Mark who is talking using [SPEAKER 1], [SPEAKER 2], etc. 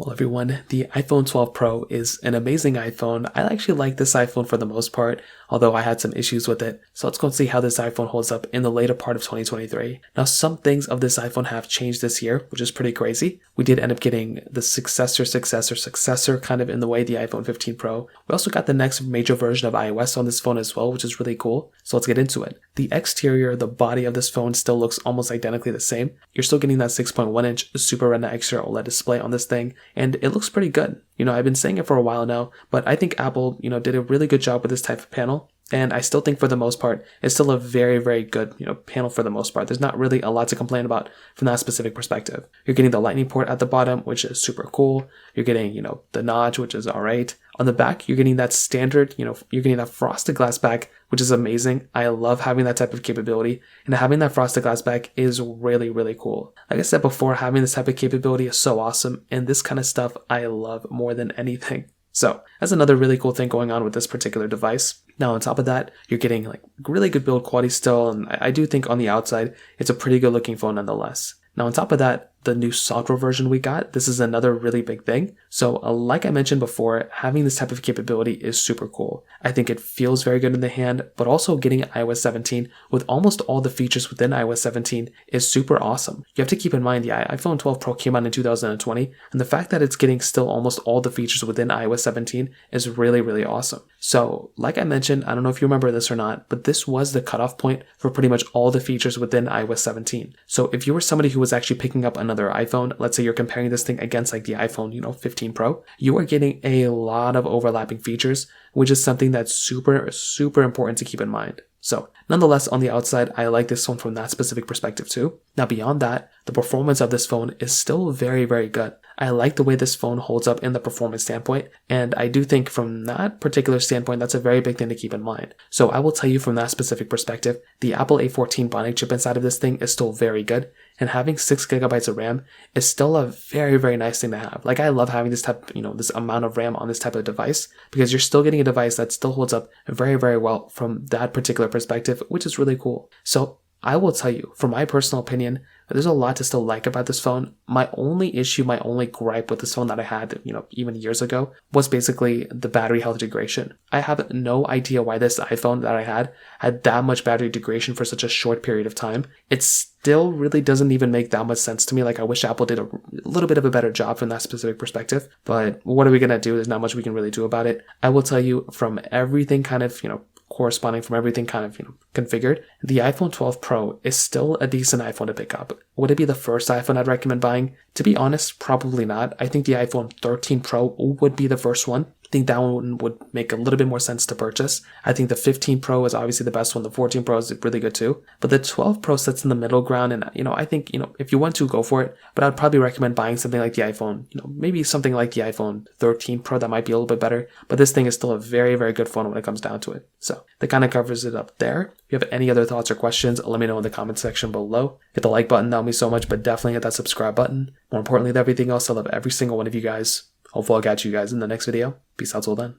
[SPEAKER 1] Well, everyone, the iPhone 12 Pro is an amazing iPhone. I actually like this iPhone for the most part, although I had some issues with it. So let's go and see how this iPhone holds up in the later part of 2023. Now, some things of this iPhone have changed this year, which is pretty crazy. We did end up getting the successor kind of in the way, the iPhone 15 Pro. We also got the next major version of iOS on this phone as well, which is really cool. So let's get into it. The exterior, the body of this phone still looks almost identically the same. You're still getting that 6.1 inch Super Retina Extra OLED display on this thing, and it looks pretty good. I've been saying it for a while now, but I think Apple, did a really good job with this type of panel. And I still think for the most part, it's still a very, very good, panel for the most part. There's not really a lot to complain about from that specific perspective. You're getting the lightning port at the bottom, which is super cool. You're getting, the notch, which is all right. On the back, you're getting that standard, you're getting that frosted glass back, which is amazing. I love having that type of capability, and having that frosted glass back is really, really cool. Like I said before, having this type of capability is so awesome, and this kind of stuff I love more than anything. So that's another really cool thing going on with this particular device. Now, on top of that, you're getting really good build quality still, and I do think on the outside, it's a pretty good looking phone nonetheless. Now, on top of that, the new software version we got, this is another really big thing. So like I mentioned before, having this type of capability is super cool. I think it feels very good in the hand, but also getting iOS 17 with almost all the features within iOS 17 is super awesome. You have to keep in mind the iPhone 12 Pro came out in 2020, and the fact that it's getting still almost all the features within iOS 17 is really, really awesome. So like I mentioned, I don't know if you remember this or not, but this was the cutoff point for pretty much all the features within iOS 17. So if you were somebody who was actually picking up another iPhone, let's say you're comparing this thing against the iPhone, 15 Pro, you are getting a lot of overlapping features, which is something that's super, super important to keep in mind. So nonetheless, on the outside, I like this phone from that specific perspective too. Now beyond that, the performance of this phone is still very, very good. I like the way this phone holds up in the performance standpoint, and I do think from that particular standpoint, that's a very big thing to keep in mind. So I will tell you from that specific perspective, the Apple A14 Bionic chip inside of this thing is still very good, and having 6GB of RAM is still a very, very nice thing to have. I love having this type, this amount of RAM on this type of device, because you're still getting a device that still holds up very, very well from that particular perspective, which is really cool. So I will tell you, from my personal opinion, there's a lot to still like about this phone. My only issue, my only gripe with this phone that I had, even years ago, was basically the battery health degradation. I have no idea why this iPhone that I had that much battery degradation for such a short period of time. It still really doesn't even make that much sense to me. I wish Apple did a little bit of a better job from that specific perspective, but what are we going to do? There's not much we can really do about it. I will tell you, from everything kind of, corresponding, from everything kind of, configured, the iPhone 12 Pro is still a decent iPhone to pick up. Would it be the first iPhone I'd recommend buying? To be honest, probably not. I think the iPhone 13 Pro would be the first one. I think that one would make a little bit more sense to purchase. I think the 15 Pro is obviously the best one. The 14 Pro is really good too. But the 12 Pro sits in the middle ground, and I think, if you want to, go for it. But I'd probably recommend buying something like the iPhone, maybe something like the iPhone 13 Pro that might be a little bit better. But this thing is still a very, very good phone when it comes down to it. So that kind of covers it up there. If you have any other thoughts or questions, let me know in the comment section below. Hit the like button, that would mean so much, but definitely hit that subscribe button. More importantly than everything else, I love every single one of you guys. Hopefully I'll catch you guys in the next video. Peace out till then.